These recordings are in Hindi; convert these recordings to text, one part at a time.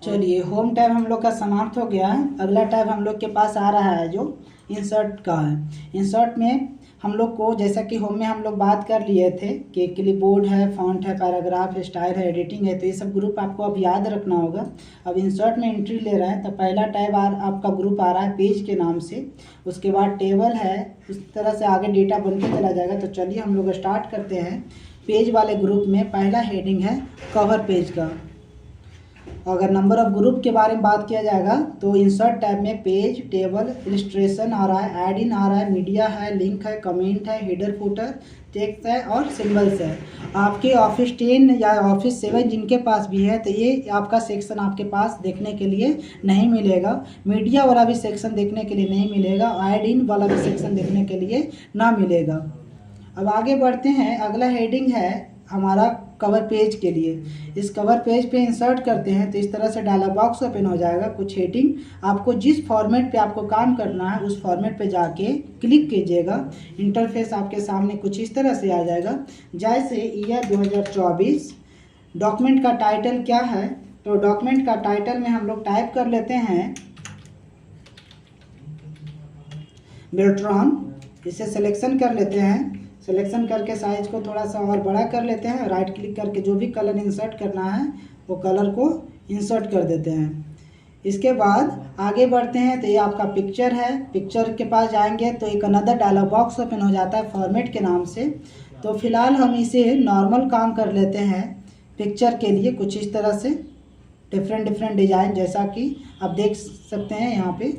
चलिए, होम टैब हम लोग का समाप्त हो गया है। अगला टैब हम लोग के पास आ रहा है जो इंसर्ट का है। इंसर्ट में हम लोग को, जैसा कि होम में हम लोग बात कर लिए थे कि क्लिपबोर्ड है, फॉन्ट है, पैराग्राफ है, स्टाइल है, एडिटिंग है, तो ये सब ग्रुप आपको अब याद रखना होगा। अब इंसर्ट में एंट्री ले रहा है तो पहला टैब आपका ग्रुप आ रहा है पेज के नाम से। उसके बाद टेबल है, उस तरह से आगे डेटा बनते चला जाएगा। तो चलिए हम लोग स्टार्ट करते हैं। पेज वाले ग्रुप में पहला हेडिंग है कवर पेज का। अगर नंबर ऑफ ग्रुप के बारे में बात किया जाएगा तो इंसर्ट टैब में पेज, टेबल, इलस्ट्रेशन आ रहा है, ऐड इन आ रहा है, मीडिया है, लिंक है, कमेंट है, हेडर फुटर, टेक्स्ट है और सिंबल्स है। आपके ऑफिस 10 या ऑफिस 7 जिनके पास भी है तो ये आपका सेक्शन आपके पास देखने के लिए नहीं मिलेगा। मीडिया वाला भी सेक्शन देखने के लिए नहीं मिलेगा, ऐड इन वाला भी सेक्शन देखने के लिए ना मिलेगा। अब आगे बढ़ते हैं। अगला हेडिंग है हमारा कवर पेज के लिए। इस कवर पेज पे इंसर्ट करते हैं तो इस तरह से डायलॉग बॉक्स ओपन हो जाएगा। कुछ हेडिंग आपको जिस फॉर्मेट पे आपको काम करना है उस फॉर्मेट पे जाके क्लिक कीजिएगा। इंटरफेस आपके सामने कुछ इस तरह से आ जाएगा। जैसे ईयर 2024। डॉक्यूमेंट का टाइटल क्या है, तो डॉक्यूमेंट का टाइटल में हम लोग टाइप कर लेते हैं बेल्ट्रॉन। इसे सिलेक्शन कर लेते हैं। सिलेक्शन करके साइज को थोड़ा सा और बड़ा कर लेते हैं। राइट क्लिक करके जो भी कलर इंसर्ट करना है वो कलर को इंसर्ट कर देते हैं। इसके बाद आगे बढ़ते हैं तो ये आपका पिक्चर है। पिक्चर के पास जाएंगे तो एक अनदर डायलॉग बॉक्स ओपन हो जाता है फॉर्मेट के नाम से। तो फिलहाल हम इसे नॉर्मल काम कर लेते हैं पिक्चर के लिए। कुछ इस तरह से डिफरेंट डिज़ाइन, जैसा कि आप देख सकते हैं यहाँ पे।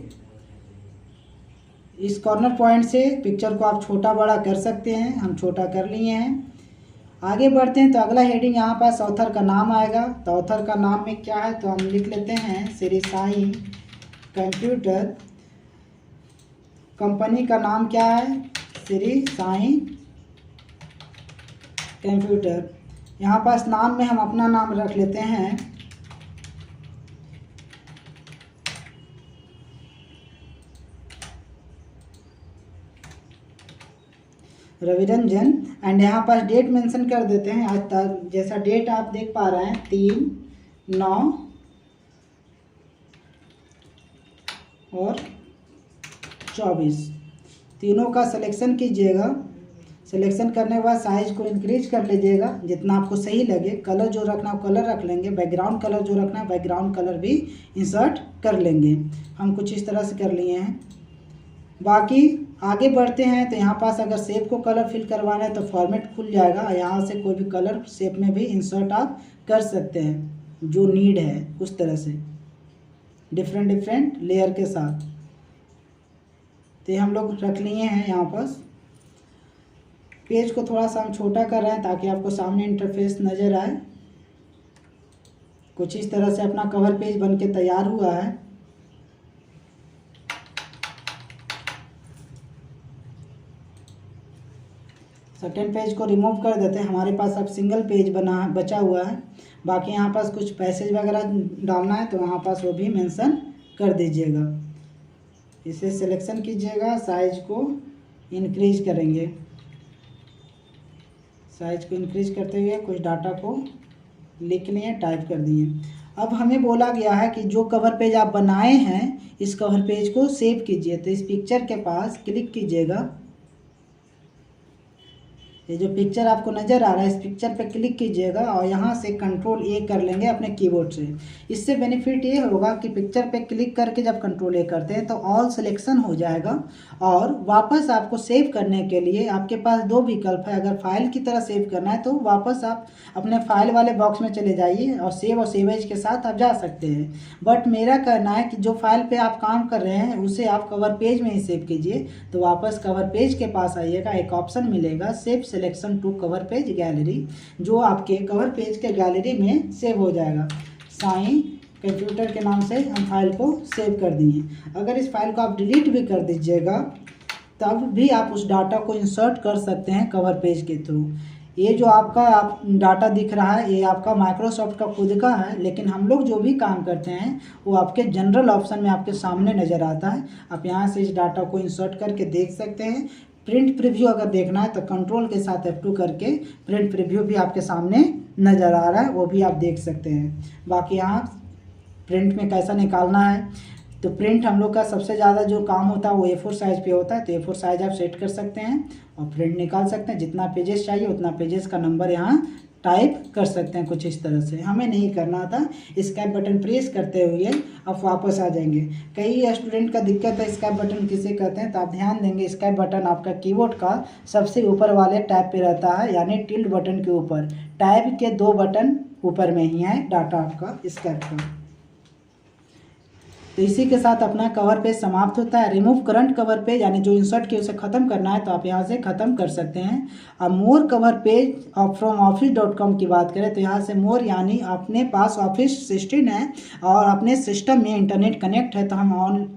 इस कॉर्नर पॉइंट से पिक्चर को आप छोटा बड़ा कर सकते हैं। हम छोटा कर लिए हैं। आगे बढ़ते हैं तो अगला हेडिंग यहाँ पास ऑथर का नाम आएगा। तो ऑथर का नाम में क्या है तो हम लिख लेते हैं श्री साईं कंप्यूटर। कंपनी का नाम क्या है, श्री साईं कंप्यूटर। यहाँ पास नाम में हम अपना नाम रख लेते हैं रविरंजन। एंड यहाँ पास डेट मेंशन कर देते हैं आज तक। जैसा डेट आप देख पा रहे हैं 3/9 और 24। तीनों का सिलेक्शन कीजिएगा। सिलेक्शन करने के बाद साइज को इंक्रीज कर लीजिएगा जितना आपको सही लगे। कलर जो रखना है कलर रख लेंगे। बैकग्राउंड कलर जो रखना है बैकग्राउंड कलर भी इंसर्ट कर लेंगे। हम कुछ इस तरह से कर लिए हैं। बाकी आगे बढ़ते हैं तो यहाँ पास अगर शेप को कलर फिल करवाना है तो फॉर्मेट खुल जाएगा। यहाँ से कोई भी कलर शेप में भी इंसर्ट आप कर सकते हैं जो नीड है, उस तरह से डिफरेंट लेयर के साथ। तो ये हम लोग रख लिए हैं। यहाँ पास पेज को थोड़ा सा हम छोटा कर रहे हैं ताकि आपको सामने इंटरफेस नज़र आए। कुछ इस तरह से अपना कवर पेज बन के तैयार हुआ है। सेकेंड पेज को रिमूव कर देते हैं। हमारे पास अब सिंगल पेज बचा हुआ है। बाकी यहाँ पास कुछ पैसेज वगैरह डालना है तो वहाँ पास वो भी मेंशन कर दीजिएगा। इसे सिलेक्शन कीजिएगा, साइज को इंक्रीज करेंगे। साइज को इंक्रीज करते हुए कुछ डाटा को लिख लिए, टाइप कर दिए। अब हमें बोला गया है कि जो कवर पेज आप बनाए हैं इस कवर पेज को सेव कीजिए। तो इस पिक्चर के पास क्लिक कीजिएगा। ये जो पिक्चर आपको नज़र आ रहा है इस पिक्चर पे क्लिक कीजिएगा और यहाँ से Ctrl+A कर लेंगे अपने कीबोर्ड से। इससे बेनिफिट ये होगा कि पिक्चर पे क्लिक करके जब Ctrl+A करते हैं तो ऑल सिलेक्शन हो जाएगा। और वापस आपको सेव करने के लिए आपके पास दो विकल्प है। अगर फाइल की तरह सेव करना है तो वापस आप अपने फाइल वाले बॉक्स में चले जाइए और सेव एज के साथ आप जा सकते हैं। बट मेरा कहना है कि जो फाइल पे आप काम कर रहे हैं उसे आप कवर पेज में ही सेव कीजिए। तो वापस कवर पेज के पास आइएगा, एक ऑप्शन मिलेगा save selection to cover page gallery, जो आपके कवर पेज के गैलरी में सेव हो जाएगा। साईं कंप्यूटर के नाम से हम फाइल को सेव कर दिए। अगर इस फाइल को आप डिलीट भी कर दीजिएगा तब भी आप उस डाटा को इंसर्ट कर सकते हैं कवर पेज के थ्रू। ये जो आपका डाटा दिख रहा है ये आपका माइक्रोसॉफ्ट का खुद का है, लेकिन हम लोग जो भी काम करते हैं वो आपके जनरल ऑप्शन में आपके सामने नज़र आता है। आप यहाँ से इस डाटा को इंसर्ट करके देख सकते हैं। प्रिंट प्रीव्यू अगर देखना है तो कंट्रोल के साथ F2 करके प्रिंट प्रीव्यू भी आपके सामने नज़र आ रहा है, वो भी आप देख सकते हैं। बाकी यहाँ प्रिंट में कैसा निकालना है। तो प्रिंट हम लोग का सबसे ज़्यादा जो काम होता है वो A4 साइज़ पे होता है। तो A4 साइज़ आप सेट कर सकते हैं और प्रिंट निकाल सकते हैं। जितना पेजेस चाहिए उतना पेजेस का नंबर यहाँ टाइप कर सकते हैं कुछ इस तरह से। हमें नहीं करना था, स्केप बटन प्रेस करते हुए आप वापस आ जाएंगे। कई स्टूडेंट का दिक्कत है स्केप बटन किसे कहते हैं, तो आप ध्यान देंगे स्केप बटन आपका कीबोर्ड का सबसे ऊपर वाले टैब पे रहता है, यानी टिल्ड बटन के ऊपर। टैब के 2 बटन ऊपर में ही है डाटा आपका स्केप का। तो इसी के साथ अपना कवर पेज समाप्त होता है। रिमूव करंट कवर पेज यानी जो इंसर्ट किया उसे ख़त्म करना है तो आप यहाँ से ख़त्म कर सकते हैं। अब मोर कवर पेज फ्रॉम office.com की बात करें तो यहाँ से मोर यानी अपने पास ऑफिस सिस्टम है और अपने सिस्टम में इंटरनेट कनेक्ट है तो हम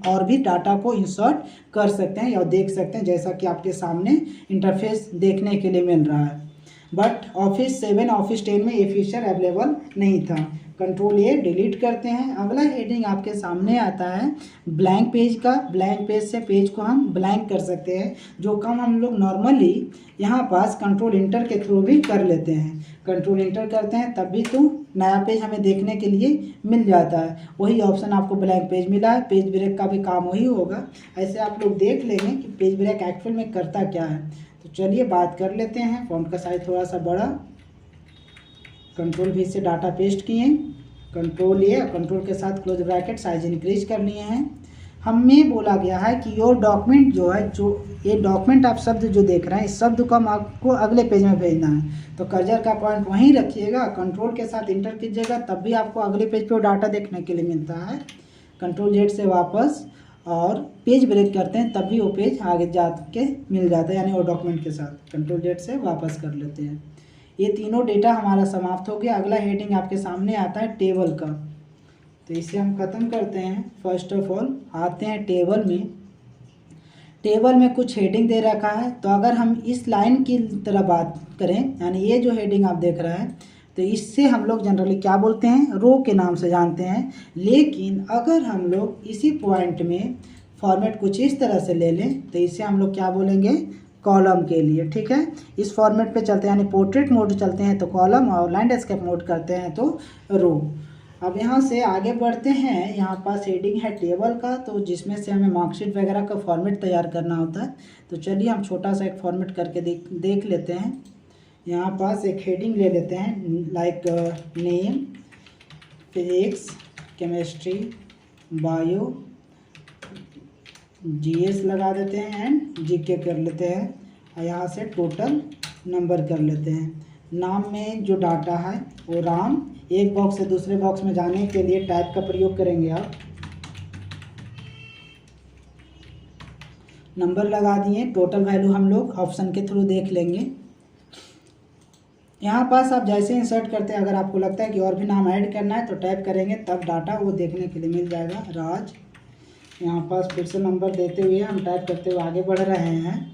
और भी डाटा को इंसर्ट कर सकते हैं या देख सकते हैं, जैसा कि आपके सामने इंटरफेस देखने के लिए मिल रहा है। बट ऑफिस 7 ऑफिस 10 में ये फीचर अवेलेबल नहीं था। कंट्रोल ए डिलीट करते हैं। अगला हेडिंग आपके सामने आता है ब्लैंक पेज का। ब्लैंक पेज से पेज को हम ब्लैंक कर सकते हैं, जो काम हम लोग नॉर्मली यहाँ पास कंट्रोल इंटर के थ्रू भी कर लेते हैं। कंट्रोल इंटर करते हैं तब भी तो नया पेज हमें देखने के लिए मिल जाता है। वही ऑप्शन आपको ब्लैंक पेज मिला है। पेज ब्रेक का भी काम वही होगा। ऐसे आप लोग देख लेंगे कि पेज ब्रेक एक्चुअल में करता क्या है। तो चलिए बात कर लेते हैं। फॉन्ट का साइज थोड़ा सा बड़ा, कंट्रोल भी से डाटा पेस्ट किए, कंट्रोल ए कंट्रोल के साथ क्लोज ब्रैकेट साइज इंक्रीज कर लिए हैं। हमें बोला गया है कि योर डॉक्यूमेंट जो है, जो ये डॉक्यूमेंट आप शब्द जो देख रहे हैं इस शब्द को हम आपको अगले पेज में भेजना है। तो कर्सर का पॉइंट वहीं रखिएगा, कंट्रोल के साथ इंटर कीजिएगा, तब भी आपको अगले पेज पे डाटा देखने के लिए मिलता है। कंट्रोल जेड से वापस और पेज ब्रेक करते हैं तब भी वो पेज आगे जा के मिल जाता है, यानी वो डॉक्यूमेंट के साथ। कंट्रोल जेड से वापस कर लेते हैं। ये तीनों डेटा हमारा समाप्त हो गया। अगला हेडिंग आपके सामने आता है टेबल का, तो इसे हम ख़त्म करते हैं। फर्स्ट ऑफ ऑल आते हैं टेबल में। टेबल में कुछ हेडिंग दे रखा है, तो अगर हम इस लाइन की तरह बात करें, यानी ये जो हेडिंग आप देख रहे हैं, तो इससे हम लोग जनरली क्या बोलते हैं, रो के नाम से जानते हैं। लेकिन अगर हम लोग इसी पॉइंट में फॉर्मेट कुछ इस तरह से ले लें तो इसे हम लोग क्या बोलेंगे, कॉलम के लिए। ठीक है, इस फॉर्मेट पे चलते हैं, यानी पोर्ट्रेट मोड चलते हैं तो कॉलम और लैंडस्केप मोड करते हैं तो रो। अब यहाँ से आगे बढ़ते हैं। यहाँ पास हेडिंग है टेबल का, तो जिसमें से हमें मार्कशीट वगैरह का फॉर्मेट तैयार करना होता है। तो चलिए हम छोटा सा एक फॉर्मेट करके देख लेते हैं। यहाँ पास एक हेडिंग ले लेते हैं, like name, physics, chemistry, bio, GS लगा देते हैं एंड जीके कर लेते हैं। और यहाँ से टोटल नंबर कर लेते हैं। नाम में जो डाटा है वो राम, एक बॉक्स से दूसरे बॉक्स में जाने के लिए टैब का प्रयोग करेंगे आप। नंबर लगा दिए, टोटल वैल्यू हम लोग ऑप्शन के थ्रू देख लेंगे। यहाँ पास आप जैसे इंसर्ट करते हैं, अगर आपको लगता है कि और भी नाम ऐड करना है तो टैप करेंगे, तब डाटा वो देखने के लिए मिल जाएगा। राज, यहाँ पास फिर से नंबर देते हुए हम टाइप करते हुए आगे बढ़ रहे हैं।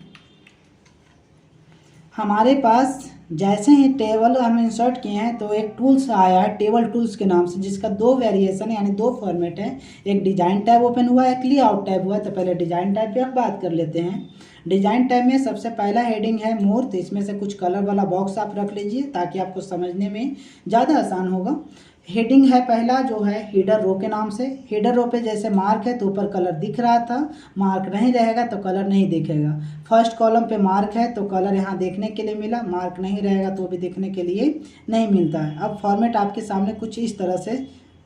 हमारे पास जैसे ही टेबल हम इंसर्ट किए हैं तो एक टूल्स आया है टेबल टूल्स के नाम से, जिसका 2 वेरिएशन यानी 2 फॉर्मेट है। एक डिजाइन टैब ओपन हुआ है, एक लेआउट टैब हुआ है। तो पहले डिजाइन टैब पे हम बात कर लेते हैं। डिजाइन टैब में सबसे पहला हेडिंग है मोर, तो इसमें से कुछ कलर वाला बॉक्स आप रख लीजिए ताकि आपको समझने में ज़्यादा आसान होगा। हेडिंग है पहला जो है हीडर रो के नाम से। हीडर रो पे जैसे मार्क है तो ऊपर कलर दिख रहा था, मार्क नहीं रहेगा तो कलर नहीं दिखेगा। फर्स्ट कॉलम पे मार्क है तो कलर यहाँ देखने के लिए मिला, मार्क नहीं रहेगा तो भी देखने के लिए नहीं मिलता है। अब फॉर्मेट आपके सामने कुछ इस तरह से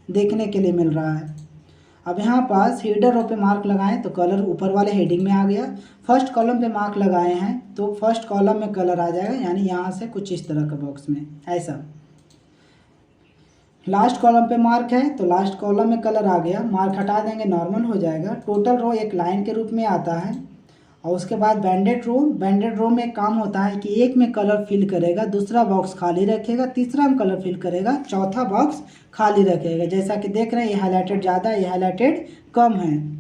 देखने के लिए मिल रहा है। अब यहाँ पास हीडर रो पे मार्क लगाएं तो कलर ऊपर वाले हेडिंग में आ गया। फर्स्ट कॉलम पे मार्क लगाए हैं तो फर्स्ट कॉलम में कलर आ जाएगा, यानी यहाँ से कुछ इस तरह का बॉक्स में ऐसा। लास्ट कॉलम पे मार्क है तो लास्ट कॉलम में कलर आ गया, मार्क हटा देंगे नॉर्मल हो जाएगा। टोटल रो एक लाइन के रूप में आता है। और उसके बाद बैंडेड रो, बैंडेड रो में काम होता है कि एक में कलर फिल करेगा, दूसरा बॉक्स खाली रखेगा, तीसरा में कलर फिल करेगा, चौथा बॉक्स खाली रखेगा। जैसा कि देख रहे हैं ये हाईलाइटेड ज़्यादा है, ये हाईलाइटेड कम है।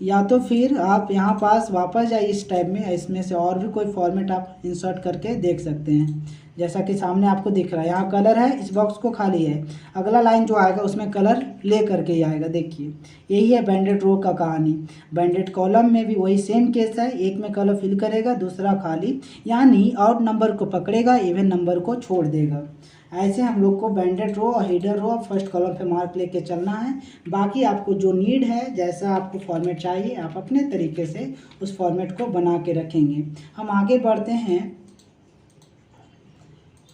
या तो फिर आप यहाँ पास वापस जाइए इस टैब में, इसमें से और भी कोई फॉर्मेट आप इंसर्ट करके देख सकते हैं। जैसा कि सामने आपको दिख रहा है यहाँ कलर है, इस बॉक्स को खाली है, अगला लाइन जो आएगा उसमें कलर ले करके ही आएगा। देखिए यही है बैंडेड रो का कहानी। बैंडेड कॉलम में भी वही सेम केस है, एक में कलर फिल करेगा दूसरा खाली, यानी ऑड नंबर को पकड़ेगा इवन नंबर को छोड़ देगा। ऐसे हम लोग को बैंडेड रो और हीडर रो फर्स्ट कॉलम पे मार्क लेके चलना है। बाकी आपको जो नीड है, जैसा आपको फॉर्मेट चाहिए, आप अपने तरीके से उस फॉर्मेट को बना के रखेंगे। हम आगे बढ़ते हैं।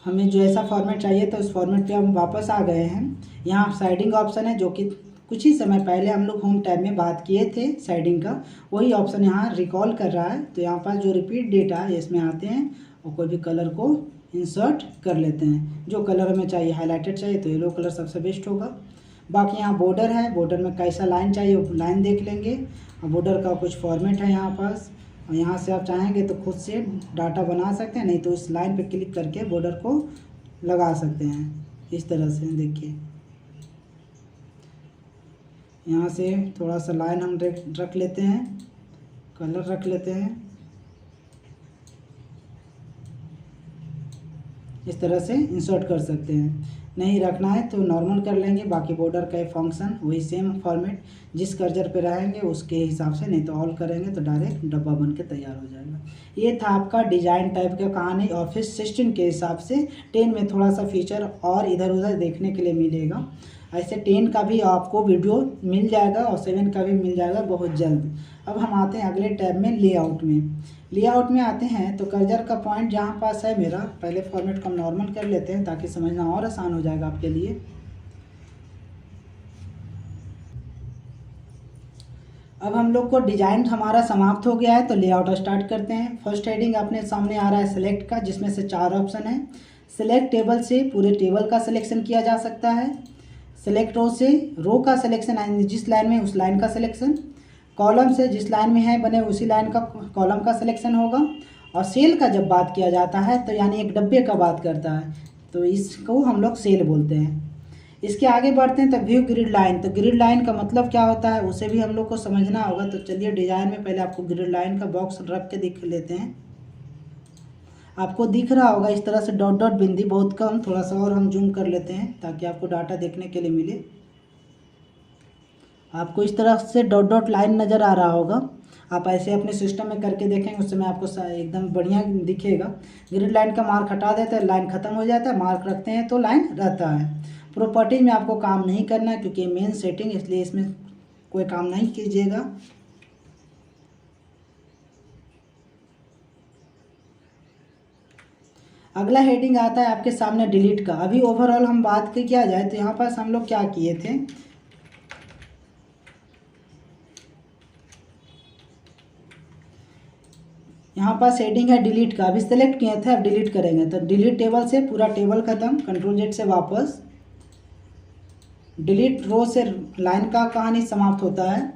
हमें जो ऐसा फॉर्मेट चाहिए था उस फॉर्मेट पे हम वापस आ गए हैं। यहाँ साइडिंग ऑप्शन है, जो कि कुछ ही समय पहले हम लोग होम टैब में बात किए थे साइडिंग का, वही ऑप्शन यहाँ रिकॉल कर रहा है। तो यहाँ पर जो रिपीट डेटा है इसमें आते हैं और कोई भी कलर को इंसर्ट कर लेते हैं। जो कलर हमें चाहिए, हाईलाइटेड चाहिए तो येलो कलर सबसे बेस्ट होगा। बाकी यहाँ बॉर्डर है, बॉर्डर में कैसा लाइन चाहिए वो लाइन देख लेंगे। और बॉर्डर का कुछ फॉर्मेट है यहाँ पास, और यहाँ से आप चाहेंगे तो खुद से डाटा बना सकते हैं, नहीं तो इस लाइन पे क्लिक करके बॉर्डर को लगा सकते हैं। इस तरह से देखिए, यहाँ से थोड़ा सा लाइन हम रख लेते हैं, कलर रख लेते हैं। इस तरह से इंसर्ट कर सकते हैं। नहीं रखना है तो नॉर्मल कर लेंगे। बाकी बॉर्डर का फंक्शन वही सेम फॉर्मेट, जिस कर्जर पे रहेंगे उसके हिसाब से, नहीं तो ऑल करेंगे तो डायरेक्ट डब्बा बन के तैयार हो जाएगा। ये था आपका डिजाइन टाइप का कहानी। ऑफिस सिस्टम के हिसाब से 10 में थोड़ा सा फीचर और इधर उधर देखने के लिए मिलेगा। ऐसे 10 का भी आपको वीडियो मिल जाएगा और 7 का भी मिल जाएगा बहुत जल्द। अब हम आते हैं अगले टैब में, लेआउट में। लेआउट में आते हैं तो कर्सर का पॉइंट जहाँ पास है मेरा, पहले फॉर्मेट को हम नॉर्मल कर लेते हैं ताकि समझना और आसान हो जाएगा आपके लिए। अब हम लोग को डिजाइन हमारा समाप्त हो गया है तो लेआउट स्टार्ट करते हैं। फर्स्ट हेडिंग अपने सामने आ रहा है सिलेक्ट का, जिसमें से 4 ऑप्शन है। सिलेक्ट टेबल से पूरे टेबल का सिलेक्शन किया जा सकता है। सिलेक्ट रो से रो का सिलेक्शन, जिस लाइन में उस लाइन का सिलेक्शन। कॉलम से जिस लाइन में है बने उसी लाइन का कॉलम का सिलेक्शन होगा। और सेल का जब बात किया जाता है तो यानी एक डब्बे का बात करता है, तो इसको हम लोग सेल बोलते हैं। इसके आगे बढ़ते हैं तो व्यू ग्रिड लाइन। तो ग्रिड लाइन का मतलब क्या होता है उसे भी हम लोग को समझना होगा। तो चलिए डिजाइन में पहले आपको ग्रिड लाइन का बॉक्स रख के दिख लेते हैं। आपको दिख रहा होगा इस तरह से डॉट डॉट बिंदी, बहुत कम, थोड़ा सा और हम जूम कर लेते हैं ताकि आपको डाटा देखने के लिए मिले। आपको इस तरह से डॉट डॉट लाइन नज़र आ रहा होगा। आप ऐसे अपने सिस्टम में करके देखेंगे, उस समय आपको एकदम बढ़िया दिखेगा। ग्रिड लाइन का मार्क हटा देते हैं, लाइन खत्म हो जाता है, मार्क रखते हैं तो लाइन रहता है। प्रॉपर्टी में आपको काम नहीं करना है क्योंकि मेन सेटिंग, इसलिए इसमें कोई काम नहीं कीजिएगा। अगला हेडिंग आता है आपके सामने डिलीट का। अभी ओवरऑल हम बात किया जाए तो यहाँ पास हम लोग क्या किए थे, यहाँ पास हेडिंग है डिलीट का। अभी सेलेक्ट किए थे, अब डिलीट करेंगे तो डिलीट टेबल से पूरा टेबल खत्म, कंट्रोल जेड से वापस। डिलीट रो से लाइन का कहानी समाप्त होता है।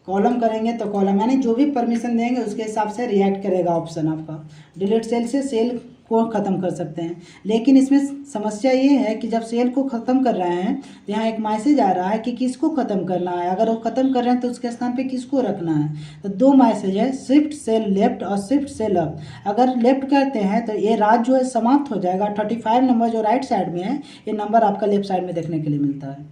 कॉलम करेंगे तो कॉलम यानी जो भी परमिशन देंगे उसके हिसाब से रिएक्ट करेगा ऑप्शन आपका। डिलीट सेल से सेल को ख़त्म कर सकते हैं। लेकिन इसमें समस्या ये है कि जब सेल को ख़त्म कर रहे हैं तो यहाँ एक मैसेज आ रहा है कि किसको ख़त्म करना है। अगर वो ख़त्म कर रहे हैं तो उसके स्थान पे किसको रखना है। तो 2 मैसेज है, शिफ्ट सेल लेफ्ट और शिफ्ट सेल अप। अगर लेफ्ट करते हैं तो ये रात जो है समाप्त हो जाएगा। 35 नंबर जो राइट साइड में है, ये नंबर आपका लेफ्ट साइड में देखने के लिए मिलता है।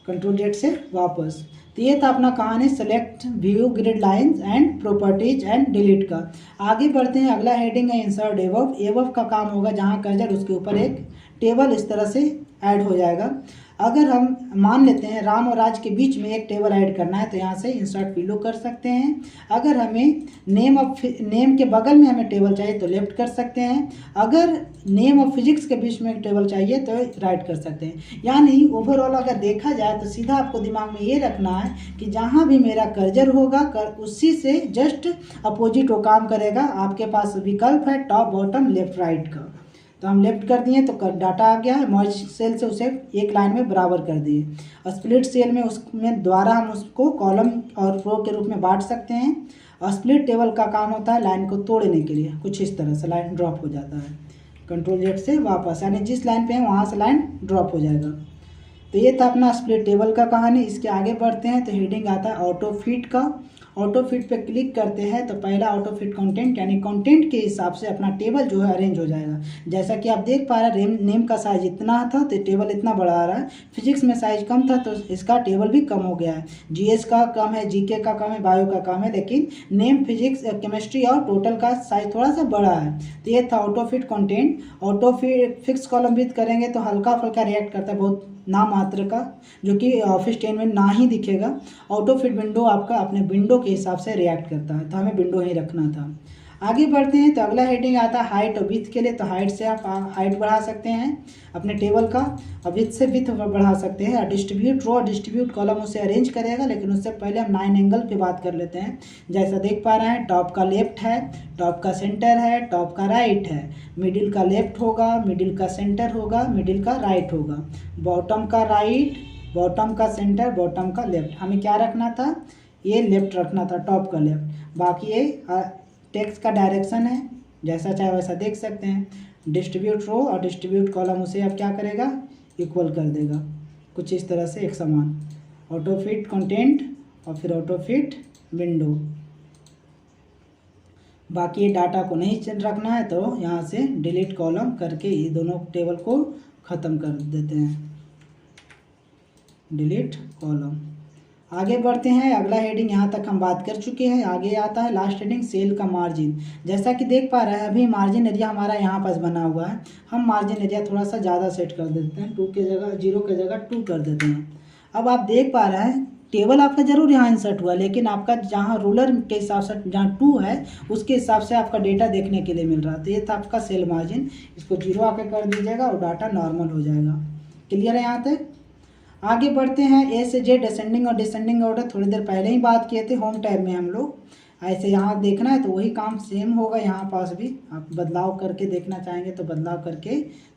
कंट्रोल जेड से वापस। तो ये था अपना कहानी select, view, grid lines and properties and delete का। आगे बढ़ते हैं, अगला हेडिंग है इंसर्ट एबव। एबव का काम होगा जहाँ कर्सर उसके ऊपर एक टेबल इस तरह से ऐड हो जाएगा। अगर हम मान लेते हैं राम और राज के बीच में एक टेबल ऐड करना है तो यहाँ से इंसर्ट पिलो कर सकते हैं। अगर हमें नेम के बगल में हमें टेबल चाहिए तो लेफ्ट कर सकते हैं। अगर नेम और फिजिक्स के बीच में एक टेबल चाहिए तो राइट कर सकते हैं। यानी ओवरऑल अगर देखा जाए तो सीधा आपको दिमाग में ये रखना है कि जहाँ भी मेरा कर्सर होगा उसी से जस्ट अपोजिट वो काम करेगा। आपके पास विकल्प है टॉप, बॉटम, लेफ्ट, राइट का। तो हम लेफ्ट कर दिए तो डाटा आ गया है। मर्ज सेल से उसे एक लाइन में बराबर कर दिए। और स्प्लिट सेल में उसमें द्वारा हम उसको कॉलम और रो के रूप में बांट सकते हैं। और स्प्लिट टेबल का काम होता है लाइन को तोड़ने के लिए, कुछ इस तरह से लाइन ड्रॉप हो जाता है। कंट्रोल जेड से वापस, यानी जिस लाइन पे है वहाँ से लाइन ड्रॉप हो जाएगा। तो ये था अपना स्प्लिट टेबल का कहानी। इसके आगे बढ़ते हैं तो हेडिंग आता है ऑटो फिट का। ऑटो फिट पे क्लिक करते हैं तो पहला ऑटो फिट कंटेंट यानी कंटेंट के हिसाब से अपना टेबल जो है अरेंज हो जाएगा। जैसा कि आप देख पा रहे हैं नेम का साइज इतना था तो टेबल इतना बड़ा आ रहा है। फिजिक्स में साइज कम था तो इसका टेबल भी कम हो गया है। जीएस का कम है, जीके का कम है, बायो का कम है, लेकिन नेम, फिजिक्स, केमिस्ट्री और टोटल का साइज थोड़ा सा बड़ा है। तो ये था auto fit content. Auto fit fix column with करेंगे तो हल्का फुल्का रिएक्ट करता है, बहुत नाम मात्र का, जो कि ऑफिस 10 में ना ही दिखेगा। ऑटो फिट विंडो आपका अपने विंडो के हिसाब से रिएक्ट करता है, तो हमें विंडो ही रखना था। आगे बढ़ते हैं तो अगला हेडिंग आता है हाइट और विथ के लिए। तो हाइट से आप हाइट बढ़ा सकते हैं अपने टेबल का, और विथ से विथ बढ़ा सकते हैं। डिस्ट्रीब्यूट रो और डिस्ट्रीब्यूट कॉलम उसे अरेंज करेगा, लेकिन उससे पहले हम 9 एंगल पे बात कर लेते हैं। जैसा देख पा रहे हैं, टॉप का लेफ्ट है, टॉप का सेंटर है, टॉप का राइट है, मिडिल का लेफ्ट होगा, मिडिल का सेंटर होगा, मिडिल का राइट होगा, बॉटम का राइट, बॉटम का सेंटर, बॉटम का लेफ्ट। हमें क्या रखना था, ये लेफ्ट रखना था, टॉप का लेफ्ट। बाकी ये टेक्स्ट का डायरेक्शन है, जैसा चाहे वैसा देख सकते हैं। डिस्ट्रीब्यूट रो और डिस्ट्रीब्यूट कॉलम उसे अब क्या करेगा, इक्वल कर देगा, कुछ इस तरह से एक समान। ऑटो फिट कंटेंट और फिर ऑटो फिट विंडो। बाकी ये डाटा को नहीं रखना है तो यहाँ से डिलीट कॉलम करके ये दोनों टेबल को ख़त्म कर देते हैं, डिलीट कॉलम। आगे बढ़ते हैं, अगला हेडिंग यहाँ तक हम बात कर चुके हैं। आगे आता है लास्ट हेडिंग सेल का मार्जिन। जैसा कि देख पा रहे हैं अभी मार्जिन एरिया हमारा यहाँ पास बना हुआ है। हम मार्जिन एरिया थोड़ा सा ज़्यादा सेट कर देते हैं, 2 के जगह 0 के जगह 2 कर देते हैं। अब आप देख पा रहे हैं टेबल आपका जरूर यहाँ इंसर्ट हुआ, लेकिन आपका जहाँ रूलर के हिसाब से जहाँ 2 है उसके हिसाब से आपका डेटा देखने के लिए मिल रहा है। तो ये था आपका सेल मार्जिन, इसको 0 आके कर दीजिएगा और डाटा नॉर्मल हो जाएगा। क्लियर है यहाँ तक? आगे बढ़ते हैं, ए से जेड असेंडिंग और डिसेंडिंग ऑर्डर थोड़ी देर पहले ही बात किए थे होम टैब में हम लोग। ऐसे यहाँ देखना है तो वही काम सेम होगा यहाँ पास भी। आप बदलाव करके देखना चाहेंगे तो बदलाव करके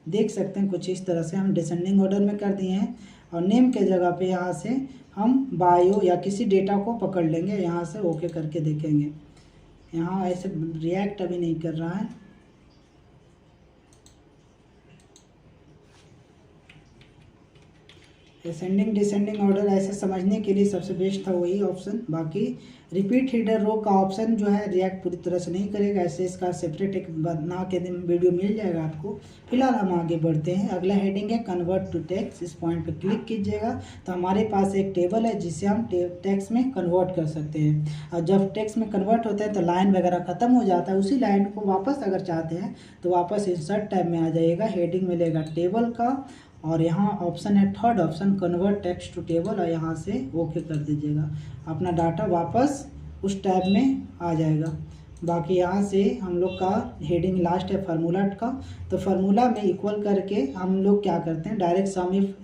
देख सकते हैं। कुछ इस तरह से हम डिसेंडिंग ऑर्डर में कर दिए हैं, और नेम के जगह पे यहाँ से हम बायो या किसी डेटा को पकड़ लेंगे, यहाँ से ओके करके देखेंगे। यहाँ ऐसे रिएक्ट अभी नहीं कर रहा है। असेंडिंग डिसेंडिंग ऑर्डर ऐसे समझने के लिए सबसे बेस्ट था वही ऑप्शन। बाकी रिपीट हीडर रो का ऑप्शन जो है रिएक्ट पूरी तरह से नहीं करेगा, ऐसे इसका सेपरेट एक बना के दिन वीडियो मिल जाएगा आपको। फिलहाल हम आगे बढ़ते हैं, अगला हेडिंग है कन्वर्ट टू टेक्स्ट। इस पॉइंट पे क्लिक कीजिएगा तो हमारे पास एक टेबल है जिसे हम टेक्स्ट में कन्वर्ट कर सकते हैं। और जब टेक्स्ट में कन्वर्ट होता है तो लाइन वगैरह ख़त्म हो जाता है, उसी लाइन को वापस अगर चाहते हैं तो वापस इंसर्ट टैब में आ जाइएगा, हेडिंग मिलेगा टेबल का, और यहाँ ऑप्शन है third option convert text to table, और यहाँ से ओके कर दीजिएगा। अपना डाटा वापस उस टैब में आ जाएगा। बाकी यहाँ से हम लोग का हेडिंग लास्ट है फार्मूला का, तो फार्मूला में इक्वल करके हम लोग क्या करते हैं, डायरेक्ट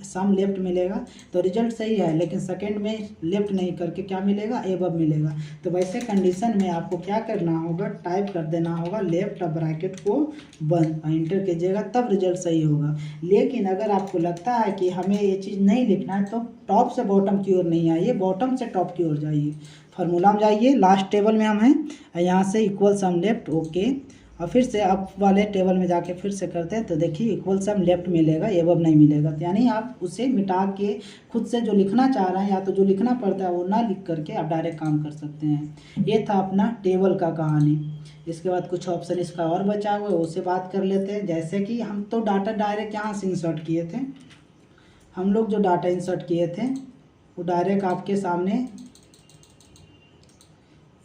सम लेफ्ट मिलेगा तो रिजल्ट सही है, लेकिन सेकंड में लेफ्ट नहीं करके क्या मिलेगा, एबव मिलेगा। तो वैसे कंडीशन में आपको क्या करना होगा, टाइप कर देना होगा लेफ्ट और ब्रैकेट को बंद, इंटर कीजिएगा, तब रिजल्ट सही होगा। लेकिन अगर आपको लगता है कि हमें ये चीज़ नहीं लिखना है तो टॉप से बॉटम की ओर नहीं आइए, बॉटम से टॉप की ओर जाइए। फार्मूला में जाइए, लास्ट टेबल में हम हैं, यहाँ से इक्वल सम लेफ्ट ओके, और फिर से अप वाले टेबल में जाके फिर से करते हैं तो देखिए इक्वल सम लेफ्ट मिलेगा, एबव नहीं मिलेगा। तो यानी आप उसे मिटा के खुद से जो लिखना चाह रहे हैं या तो जो लिखना पड़ता है वो ना लिख करके आप डायरेक्ट काम कर सकते हैं। ये था अपना टेबल का कहानी। इसके बाद कुछ ऑप्शन इसका और बचा हुआ है, उससे बात कर लेते हैं। जैसे कि हम तो डाटा डायरेक्ट यहाँ से इंसर्ट किए थे, हम लोग जो डाटा इंसर्ट किए थे वो डायरेक्ट आपके सामने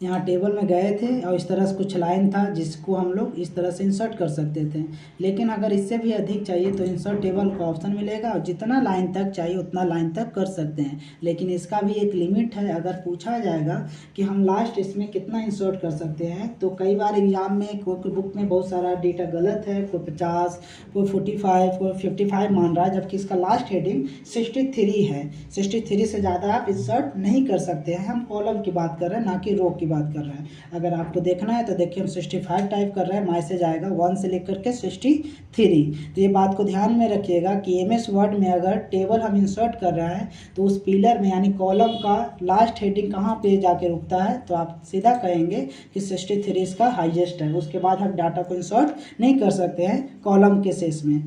यहाँ टेबल में गए थे, और इस तरह से कुछ लाइन था जिसको हम लोग इस तरह से इंसर्ट कर सकते थे। लेकिन अगर इससे भी अधिक चाहिए तो इंसर्ट टेबल का ऑप्शन मिलेगा, और जितना लाइन तक चाहिए उतना लाइन तक कर सकते हैं। लेकिन इसका भी एक लिमिट है। अगर पूछा जाएगा कि हम लास्ट इसमें कितना इंसर्ट कर सकते हैं, तो कई बार एग्जाम में कोई बुक में बहुत सारा डेटा गलत है, कोई 50, कोई 45, कोई 55 मान रहा है, जबकि इसका लास्ट हेडिंग 63 है। 63 से ज़्यादा आप इंसर्ट नहीं कर सकते हैं। हम कॉलम की बात कर रहे हैं, ना कि रो की बात कर रहे हैं। अगर आपको देखना है तो देखिए हम 65 टाइप कर रहे हैं, मैसेज आएगा 1 से लेकर के 63। तो ये बात को ध्यान में रखिएगा कि एमएस वर्ड में अगर टेबल हम इंसर्ट कर रहे हैं तो उस पिलर में यानी कॉलम का लास्ट हेडिंग कहाँ पे जाके रुकता है, तो आप सीधा कहेंगे कि 63 इसका हाईएस्ट है। उसके बाद हम डाटा को इंसर्ट नहीं कर सकते हैं कॉलम के शेष में।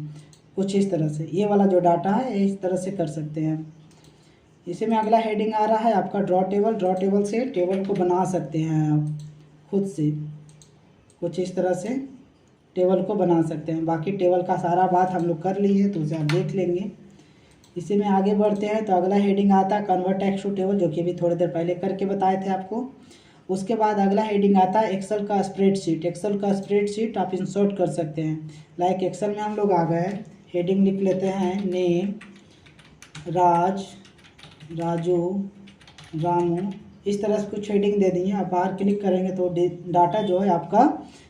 कुछ इस तरह से ये वाला जो डाटा है इस तरह से कर सकते हैं। इसी में अगला हेडिंग आ रहा है आपका ड्रॉ टेबल। ड्रॉ टेबल से टेबल को बना सकते हैं आप खुद से, कुछ इस तरह से टेबल को बना सकते हैं। बाकी टेबल का सारा बात हम लोग कर लिए तो उसे आप देख लेंगे। इसी में आगे बढ़ते हैं तो अगला हेडिंग आता है कन्वर्ट टेक्स्ट टू टेबल, जो कि अभी थोड़ी देर पहले करके बताए थे आपको। उसके बाद अगला हेडिंग आता है एक्सेल का स्प्रेडशीट। एक्सेल का स्प्रेडशीट आप इंसर्ट कर सकते हैं। लाइक एक्सेल में हम लोग आ गए, हेडिंग लिख लेते हैं नेम, राज, राजू, रामू, इस तरह से कुछ हेडिंग दे दी है। आप बाहर क्लिक करेंगे तो डाटा जो है आपका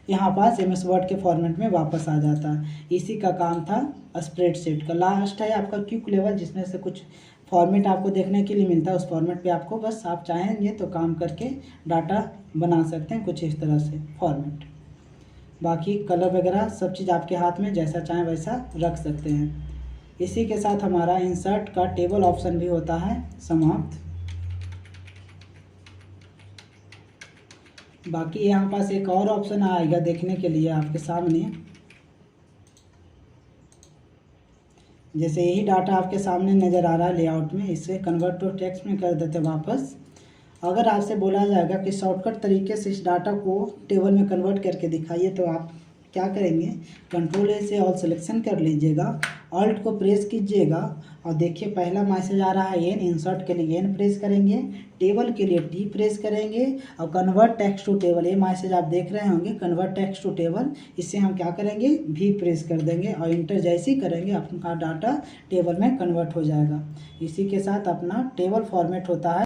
यहाँ पास MS वर्ड के फॉर्मेट में वापस आ जाता है। इसी का काम था स्प्रेडशीट का। लास्ट है आपका क्विक लेवल, जिसमें से कुछ फॉर्मेट आपको देखने के लिए मिलता है। उस फॉर्मेट पे आपको बस आप चाहेंगे तो काम करके डाटा बना सकते हैं कुछ इस तरह से फॉर्मेट। बाकी कलर वगैरह सब चीज़ आपके हाथ में, जैसा चाहें वैसा रख सकते हैं। इसी के साथ हमारा इंसर्ट का टेबल ऑप्शन भी होता है समाप्त। बाकी यहाँ पास एक और ऑप्शन आएगा देखने के लिए आपके सामने, जैसे यही डाटा आपके सामने नज़र आ रहा है लेआउट में, इसे कन्वर्ट टू टेक्स्ट में कर देते वापस। अगर आपसे बोला जाएगा कि शॉर्टकट तरीके से इस डाटा को टेबल में कन्वर्ट करके दिखाइए, तो आप क्या करेंगे, कंट्रोल A से ऑल सिलेक्शन कर लीजिएगा, ऑल्ट को प्रेस कीजिएगा और देखिए पहला मैसेज आ रहा है N, इंसर्ट के लिए N प्रेस करेंगे, टेबल के लिए T प्रेस करेंगे और कन्वर्ट टेक्स्ट टू टेबल, ये मैसेज आप देख रहे होंगे कन्वर्ट टेक्स्ट टू टेबल, इससे हम क्या करेंगे V प्रेस कर देंगे और इंटर जैसे ही करेंगे आपका डाटा टेबल में कन्वर्ट हो जाएगा। इसी के साथ अपना टेबल फॉर्मेट होता है